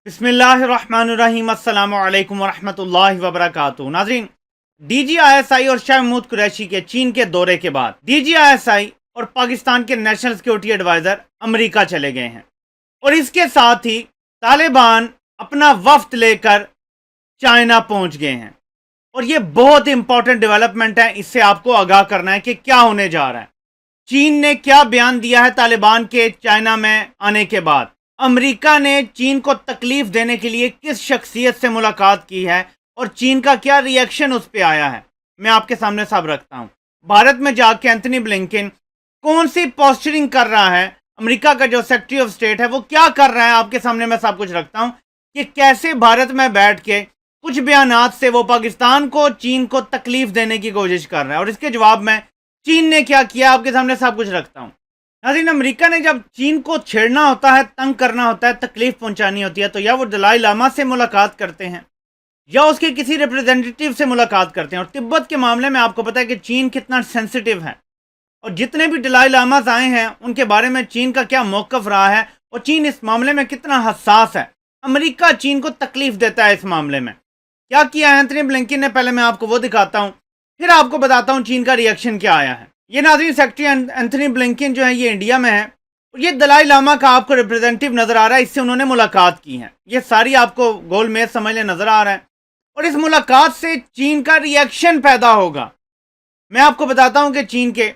बिस्मिल्लाहिर्रहमानिर्रहीम अस्सलाम वालेकुम वरहमतुल्लाहि वबरकातुहू। नाज़रीन, DGISI और शाह महमूद कुरैशी के चीन के दौरे के बाद DGISI और पाकिस्तान के नेशनल सिक्योरिटी एडवाइज़र अमेरिका चले गए हैं और इसके साथ ही तालिबान अपना वफ्द लेकर चाइना पहुंच गए हैं। और ये बहुत इंपॉर्टेंट डेवलपमेंट है, इससे आपको आगाह करना है कि क्या होने जा रहा है। चीन ने क्या बयान दिया है तालिबान के चाइना में आने के बाद, अमेरिका ने चीन को तकलीफ देने के लिए किस शख्सियत से मुलाकात की है और चीन का क्या रिएक्शन उस पर आया है, मैं आपके सामने सब रखता हूं। भारत में जाके एंथनी ब्लिंकन कौन सी पोस्चरिंग कर रहा है, अमेरिका का जो सेक्रेटरी ऑफ स्टेट है वो क्या कर रहा है, आपके सामने मैं सब कुछ रखता हूं कि कैसे भारत में बैठ के कुछ बयानात से वो पाकिस्तान को, चीन को तकलीफ देने की कोशिश कर रहा है और इसके जवाब में चीन ने क्या किया, आपके सामने सब कुछ रखता हूं। नाज़रीन, अमेरिका ने जब चीन को छेड़ना होता है, तंग करना होता है, तकलीफ पहुंचानी होती है, तो या वो दलाई लामा से मुलाकात करते हैं या उसके किसी रिप्रेजेंटेटिव से मुलाकात करते हैं। और तिब्बत के मामले में आपको पता है कि चीन कितना सेंसिटिव है और जितने भी दलाई लामाज आए हैं उनके बारे में चीन का क्या मौक़िफ़ रहा है और चीन इस मामले में कितना हसास है। अमेरिका चीन को तकलीफ देता है। इस मामले में क्या किया है एंथनी ब्लिंकन ने, पहले मैं आपको वो दिखाता हूँ, फिर आपको बताता हूँ चीन का रिएक्शन क्या आया है। ये नाज़रीन, सेक्रेटरी एंथनी ब्लिंकन जो है ये इंडिया में है और ये दलाई लामा का आपको रिप्रेजेंटेटिव नज़र आ रहा है, इससे उन्होंने मुलाकात की है। ये सारी आपको गोल मेज समझ ले नज़र आ रहा है और इस मुलाकात से चीन का रिएक्शन पैदा होगा। मैं आपको बताता हूँ कि चीन के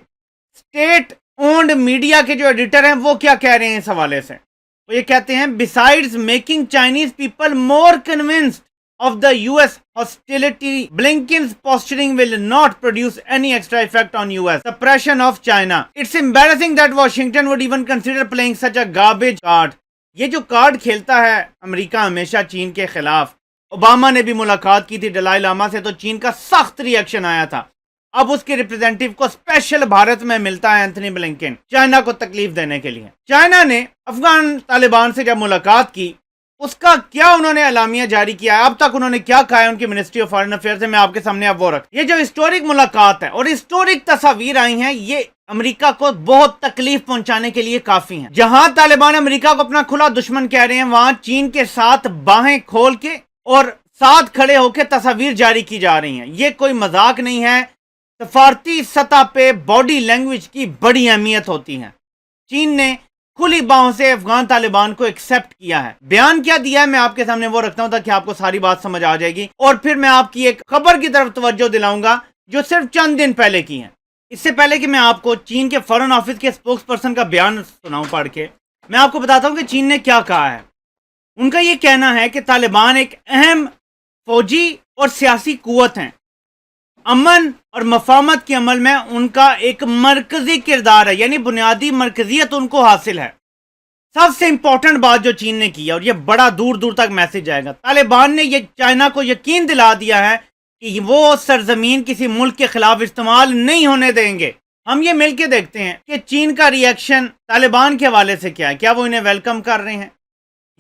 स्टेट ओन्ड मीडिया के जो एडिटर हैं वो क्या कह रहे हैं इस हवाले से। वो ये कहते हैं, besides making Chinese people more convinced of the US hostility, Blinken's posturing will not produce any extra effect on US suppression of China. It's embarrassing that Washington would even consider playing such a garbage card. ये जो card खेलता है America हमेशा चीन के खिलाफ। Obama ने भी मुलाकात की थी दलाई लामा से, तो चीन का सख्त रिएक्शन आया था। अब उसके रिप्रेजेंटेटिव को स्पेशल भारत में मिलता है एंथनी ब्लिंकन, चाइना को तकलीफ देने के लिए। चाइना ने अफगान तालिबान से जब मुलाकात की, उसका क्या उन्होंने एलामिया जारी किया है, अब तक उन्होंने क्या कहा है उनकी मिनिस्ट्री ऑफ फॉरेन अफेयर से, मैं आपके सामने अब वो रख। ये जो हिस्टोरिक मुलाकात है और हिस्टोरिक तस्वीर आई हैं, ये अमेरिका को बहुत तकलीफ पहुंचाने के लिए काफी हैं। जहां तालिबान अमेरिका को अपना खुला दुश्मन कह रहे हैं, वहां चीन के साथ बाहें खोल के और साथ खड़े होकर तस्वीर जारी की जा रही हैं। ये कोई मजाक नहीं है। सफारती सतह पे बॉडी लैंग्वेज की बड़ी अहमियत होती है। चीन ने खुली बाहों से अफगान तालिबान को एक्सेप्ट किया है। बयान क्या दिया है मैं आपके सामने वो रखता हूं ताकि आपको सारी बात समझ आ जाएगी और फिर मैं आपकी एक खबर की तरफ तवज्जो दिलाऊंगा जो सिर्फ चंद दिन पहले की है। इससे पहले कि मैं आपको चीन के फॉरेन ऑफिस के स्पोक्स पर्सन का बयान सुनाऊं पढ़ के, मैं आपको बताता हूं कि चीन ने क्या कहा है। उनका ये कहना है कि तालिबान एक अहम फौजी और सियासी कुव्वत है। अमन और मफामत के अमल में उनका एक मरकजी किरदार है, यानी बुनियादी मरकजियत उनको हासिल है। सबसे इंपॉर्टेंट बात जो चीन ने की है और ये बड़ा दूर दूर तक मैसेज जाएगा, तालिबान ने ये चाइना को यकीन दिला दिया है कि वो सरजमीन किसी मुल्क के खिलाफ इस्तेमाल नहीं होने देंगे। हम ये मिलके देखते हैं कि चीन का रिएक्शन तालिबान के हवाले से क्या है। क्या वो इन्हें वेलकम कर रहे हैं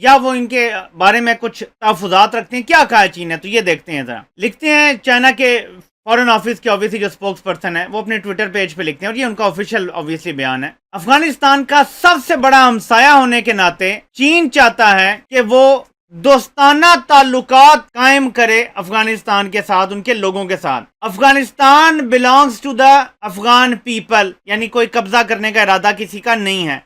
या वो इनके बारे में कुछ तहफुजात रखते हैं, क्या कहा है चीन ने, तो ये देखते हैं जरा। लिखते हैं चाइना के फॉरेन ऑफिस के ऑब्वियसली जो स्पोक्स पर्सन है वो अपने ट्विटर पेज पे लिखते हैं और ये उनका ऑफिशियल ऑब्वियसली बयान है। अफगानिस्तान का सबसे बड़ा हमसाया होने के नाते चीन चाहता है कि वो दोस्ताना ताल्लुकात कायम करे अफगानिस्तान के साथ, उनके लोगों के साथ। Afghanistan belongs to the Afghan people, यानी कोई कब्जा करने का इरादा किसी का नहीं है।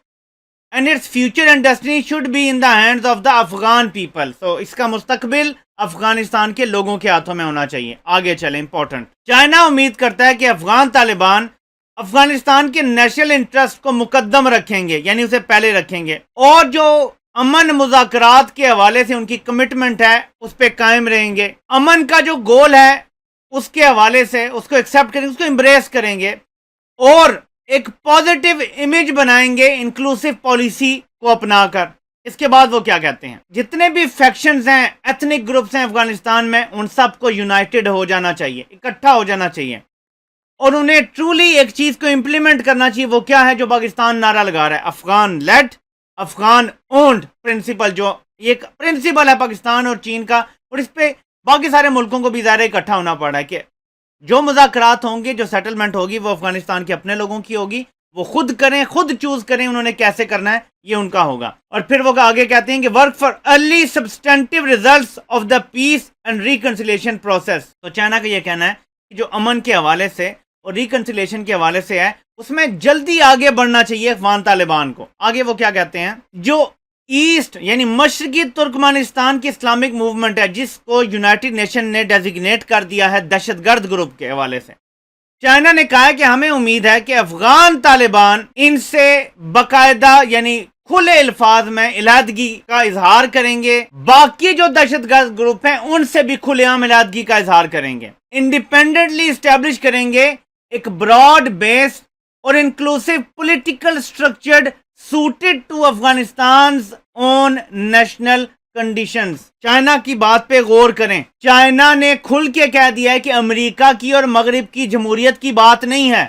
And its future and destiny should be in the hands of the Afghan people. तो इसका मुस्तकबिल अफगानिस्तान के लोगों के हाथों में होना चाहिए। आगे चले, इंपॉर्टेंट। चाइना उम्मीद करता है कि अफगान तालिबान अफगानिस्तान के नेशनल इंटरेस्ट को मुकद्दम रखेंगे, यानी उसे पहले रखेंगे, और जो अमन मुज़ाकरात के हवाले से उनकी कमिटमेंट है उस पर कायम रहेंगे। अमन का जो गोल है उसके हवाले से उसको एक्सेप्ट करेंगे, उसको एम्ब्रेस करेंगे और एक पॉजिटिव इमेज बनाएंगे इंक्लूसिव पॉलिसी को अपनाकर। इसके बाद वो क्या कहते हैं, जितने भी फैक्शंस हैं, एथनिक ग्रुप्स हैं अफगानिस्तान में, उन सबको यूनाइटेड हो जाना चाहिए, इकट्ठा हो जाना चाहिए और उन्हें ट्रूली एक चीज को इंप्लीमेंट करना चाहिए। वो क्या है जो पाकिस्तान नारा लगा रहा है, Afghan led Afghan owned principle. जो एक प्रिंसिपल है पाकिस्तान और चीन का, और इस पे बाकी सारे मुल्कों को भी ज़ाहिर इकट्ठा होना पड़ा है कि जो मुज़ाकरात होंगे, जो सेटलमेंट होगी वो अफगानिस्तान के अपने लोगों की होगी, وہ خود کریں, خود چوز کریں انہوں نے کیسے کرنا ہے, یہ ان کا ہوگا. اور پھر وہ آگے کہتے ہیں کہ work for early substantive results of the piece and reconciliation process. تو چائنا کا یہ کہنا ہے کہ جو امن کے حوالے سے اور ریکنسیلیشن کے حوالے سے ہے اس میں جلدی آگے بڑھنا چاہیے افغان طالبان کو. آگے وہ کیا کہتے ہیں, جو ایسٹ یعنی مشرقی ترکمانستان کی اسلامک موومنٹ ہے جس کو یونائٹڈ نیشن نے ڈیزیگنیٹ کر دیا ہے دہشت گرد گروپ کے حوالے سے, چائنا نے کہا ہے کہ ہمیں امید ہے کہ افغان طالبان ان سے باقاعدہ یعنی کھلے الفاظ میں علیحدگی کا اظہار کریں گے, باقی جو دہشت گرد گروپ ہیں ان سے بھی کھلے عام علیحدگی کا اظہار کریں گے, انڈیپینڈنٹلی اسٹیبلش کریں گے ایک براڈ بیس اور inclusive political structured suited to افغانستان's اون نیشنل کنڈیشنز. چائنا کی بات پہ غور کریں, چائنا نے کھل کے کہہ دیا ہے کہ امریکہ کی اور مغرب کی جمہوریت کی بات نہیں ہے,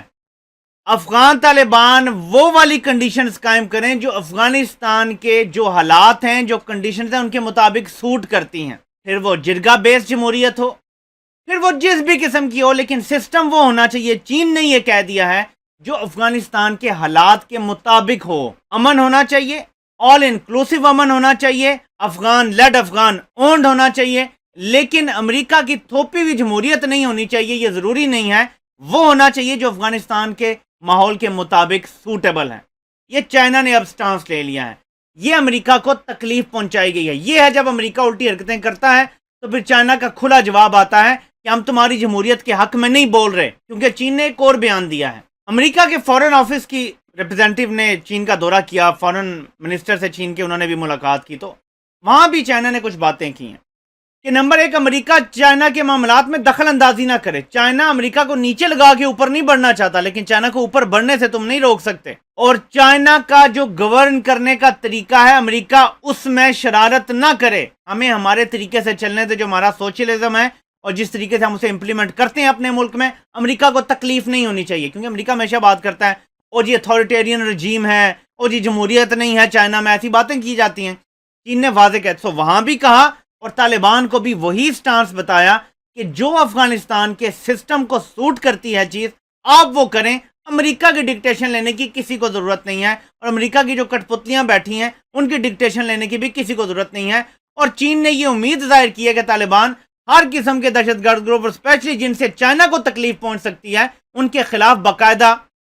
افغان طالبان وہ والی کنڈیشنز قائم کریں جو افغانستان کے جو حالات ہیں, جو کنڈیشنز ہیں ان کے مطابق سوٹ کرتی ہیں. پھر وہ جرگہ بیس جمہوریت ہو, پھر وہ جس بھی قسم کی ہو, لیکن سسٹم وہ ہونا چاہیے. چین نے یہ کہہ دیا ہے جو افغانستان کے حالات کے مطابق ہو. امن ہونا چاہیے, آل انکلوسیو امن ہونا چاہیے, افغان لیڈ افغان اونڈ ہونا چاہیے, لیکن امریکہ کی تھوپی ہوئی جمہوریت نہیں ہونی چاہیے, یہ ضروری نہیں ہے. وہ ہونا چاہیے جو افغانستان کے ماحول کے مطابق سوٹیبل ہے. یہ چائنا نے اب سٹانس لے لیا ہے, یہ امریکہ کو تکلیف پہنچائی گئی ہے. یہ ہے جب امریکہ الٹی حرکتیں کرتا ہے تو پھر چائنا کا کھلا جواب آتا ہے کہ ہم تمہاری جمہوریت کے حق میں نہیں بول رہے, کیونکہ چین نے ایک اور بیان دیا ہے. امریکہ کے فورن آفس کی ریپرزینٹیو نے چین کا دورہ کیا, فورن منسٹر سے چین کے انہوں نے بھی ملاقات کی, تو وہاں بھی چائنا نے کچھ باتیں کی ہیں کہ نمبر ایک, امریکہ چائنا کے معاملات میں دخل اندازی نہ کرے. چائنا امریکہ کو نیچے لگا کے اوپر نہیں بڑھنا چاہتا, لیکن چائنا کو اوپر بڑھنے سے تم نہیں روک سکتے. اور چائنا کا جو گورن کرنے کا طریقہ ہے امریکہ اس میں شرارت نہ کرے, ہمیں ہمارے طریقے سے چلنے دے جو ہمارا سوشلزم ہے اور جس طریقے سے ہم اسے امپلیمنٹ کرتے ہیں اپنے ملک میں, امریکہ کو تکلیف نہیں ہونی چاہیے. کیونکہ امریکہ ہمیشہ بات کرتا ہے او جی اتھارٹیرین رجیم ہے, او جی جمہوریت نہیں ہے چائنا میں, ایسی باتیں کی جاتی ہیں. چین نے واضح کہا, سو وہاں بھی کہا اور طالبان کو بھی وہی سٹانس بتایا کہ جو افغانستان کے سسٹم کو سوٹ کرتی ہے چیز آپ وہ کریں, امریکہ کی ڈکٹیشن لینے کی کسی کو ضرورت نہیں ہے, اور امریکہ کی جو کٹ پتلیاں بیٹھی ہیں ان کی ڈکٹیشن لینے کی بھی کسی کو ضرورت نہیں ہے. اور چین نے یہ امید ظاہر کی ہے کہ طالبان ہر قسم کے دہشت گرد گروپ اور اسپیشلی جن سے چائنا کو تکلیف پہنچ سکتی ہے ان کے خلاف باقاعدہ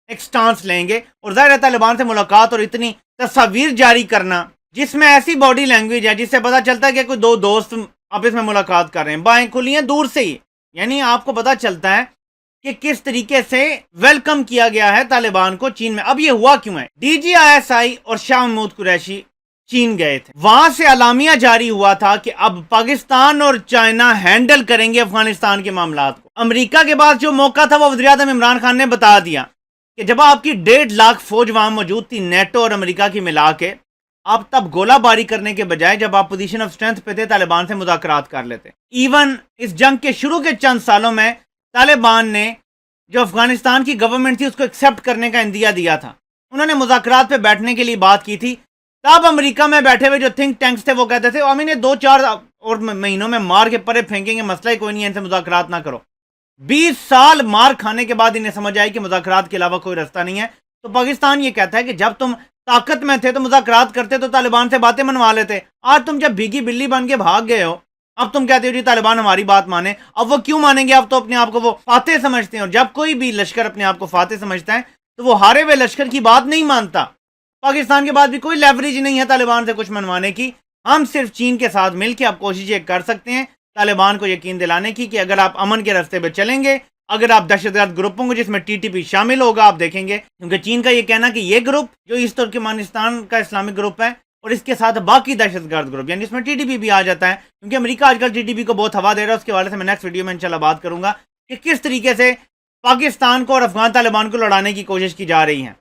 ایک سٹانس لیں گے. اور ظاہر طالبان سے ملاقات اور اتنی تصاویر جاری کرنا جس میں ایسی باڈی لینگویج ہے جس سے پتہ چلتا ہے کہ کوئی دو دوست آپس میں ملاقات کر رہے ہیں, بائیں کھلی ہیں دور سے ہی, یعنی آپ کو پتہ چلتا ہے کہ کس طریقے سے ویلکم کیا گیا ہے طالبان کو چین میں. اب یہ ہوا کیوں ہے, D G I S I اور شاہ محمود قریشی چین گئے تھے, وہاں سے اعلامیہ جاری ہوا تھا کہ اب پاکستان اور چائنا ہینڈل کریں گے افغانستان کے معاملات کو. امریکہ کے پاس جو موقع تھا وہ وزیر اعظم عمران خان نے بتا دیا کہ جب آپ کی 1.5 لاکھ فوج وہاں موجود تھی نیٹو اور امریکہ کی ملا کے, آپ تب گولہ باری کرنے کے بجائے جب آپ پوزیشن آف اسٹرینتھ پہ تھے طالبان سے مذاکرات کر لیتے. ایون اس جنگ کے شروع کے چند سالوں میں طالبان نے جو افغانستان کی گورنمنٹ تھی اس کو ایکسیپٹ کرنے کا اندیا دیا تھا, انہوں نے مذاکرات پہ بیٹھنے کے لیے بات کی تھی. تب امریکہ میں بیٹھے ہوئے جو تھنک ٹینکس تھے وہ کہتے تھے ہم انہیں 2-4 اور مہینوں میں مار کے پرے پھینکیں گے, مسئلہ ہی کوئی نہیں ہے, ان سے مذاکرات نہ کرو. 20 سال مار کھانے کے بعد انہیں سمجھ آئی کہ مذاکرات کے علاوہ کوئی راستہ نہیں ہے. تو پاکستان یہ کہتا ہے کہ جب تم طاقت میں تھے تو مذاکرات کرتے تو طالبان سے باتیں منوا لیتے, آج تم جب بھیگی بلی بن کے بھاگ گئے ہو اب تم کہتے ہو جی طالبان ہماری بات مانے. اب وہ کیوں مانیں گے, اب تو اپنے آپ کو وہ فاتح سمجھتے ہیں, اور جب کوئی بھی لشکر اپنے آپ کو فاتح سمجھتا ہے تو وہ ہارے ہوئے لشکر کی بات نہیں مانتا. پاکستان کے بعد بھی کوئی لیوریج نہیں ہے طالبان سے کچھ منوانے کی. ہم صرف چین کے ساتھ مل کے اب کوشش یہ کر سکتے ہیں طالبان کو یقین دلانے کی کہ اگر آپ امن کے راستے پہ چلیں گے, اگر آپ دہشت گرد گروپوں کو جس میں ٹی ٹی پی شامل ہوگا آپ دیکھیں گے, کیونکہ چین کا یہ کہنا کہ یہ گروپ جو ایسٹ ترکمانستان کا اسلامک گروپ ہے اور اس کے ساتھ باقی دہشت گرد گروپ یعنی اس میں ٹی ٹی پی بھی آ جاتا ہے, کیونکہ امریکہ آج کل ٹی ٹی پی کو بہت ہوا دے رہا ہے. اس کے حوالے سے میں نیکسٹ ویڈیو میں انشاءاللہ بات کروں گا کہ کس طریقے سے پاکستان کو اور افغان طالبان کو لڑانے کی کوشش کی جا رہی ہے,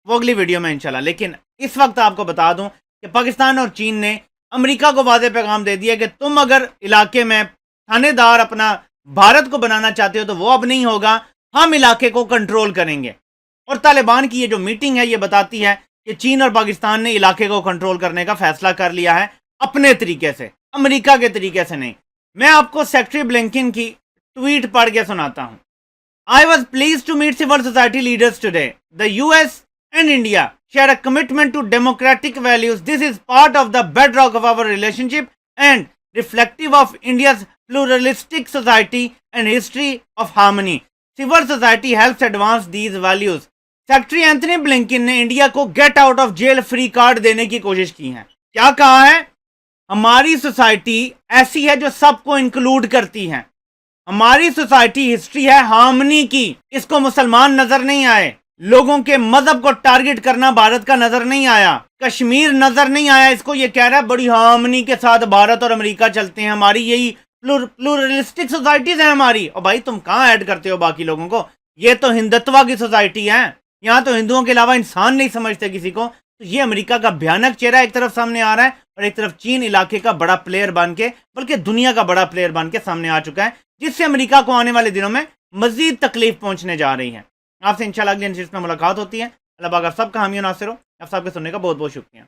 وہ اگلی ویڈیو میں انشاءاللہ. لیکن اس وقت آپ کو بتا دوں کہ پاکستان اور چین نے امریکہ کو واضح پیغام دے دیا کہ تم اگر علاقے میں تھانے دار اپنا بھارت کو بنانا چاہتے ہو تو وہ اب نہیں ہوگا, ہم علاقے کو کنٹرول کریں گے. اور طالبان کی یہ جو میٹنگ ہے یہ بتاتی ہے کہ چین اور پاکستان نے علاقے کو کنٹرول کرنے کا فیصلہ کر لیا ہے اپنے طریقے سے, امریکہ کے طریقے سے نہیں. میں آپ کو سیکٹری بلنکن کی ٹویٹ پڑھ کے سناتا ہوں. I was pleased to meet civil society leaders today. The US and India share a commitment to democratic values. This is part of the bedrock of our relationship and reflective of India's pluralistic society and history of harmony. Civil society helps advance these values. Secretary Anthony Blinken ने India को get out of jail free card देने की कोशिश की है. क्या कहा है? हमारी सोसाइटी ऐसी है जो सबको इंक्लूड करती है. हमारी सोसाइटी हिस्ट्री है हार्मनी की. इसको मुसलमान नजर नहीं आए, लोगों के मजहब को टारगेट करना भारत का नजर नहीं आया, कश्मीर नजर नहीं आया. इसको ये कह रहा है बड़ी हार्मनी के साथ भारत और अमेरिका चलते हैं, हमारी यही प्लूरलिस्टिक सोसाइटीज है हमारी. और भाई तुम कहाँ ऐड करते हो बाकी लोगों को? ये तो हिंदुत्व की सोसाइटी है, यहाँ तो हिंदुओं के अलावा इंसान नहीं समझते किसी को. तो ये अमेरिका का भयानक चेहरा एक तरफ सामने आ रहा है और एक तरफ चीन इलाके का बड़ा प्लेयर बन के, बल्कि दुनिया का बड़ा प्लेयर बन के सामने आ चुका है, जिससे अमेरिका को आने वाले दिनों में मजीद तकलीफ पहुंचने जा रही है. आपसे इंशाल्लाह अगली में मुलाकात होती है. अल्लाह पाक आप सबका हामी नासिर हो. आप सबके सुनने का बहुत बहुत शुक्रिया.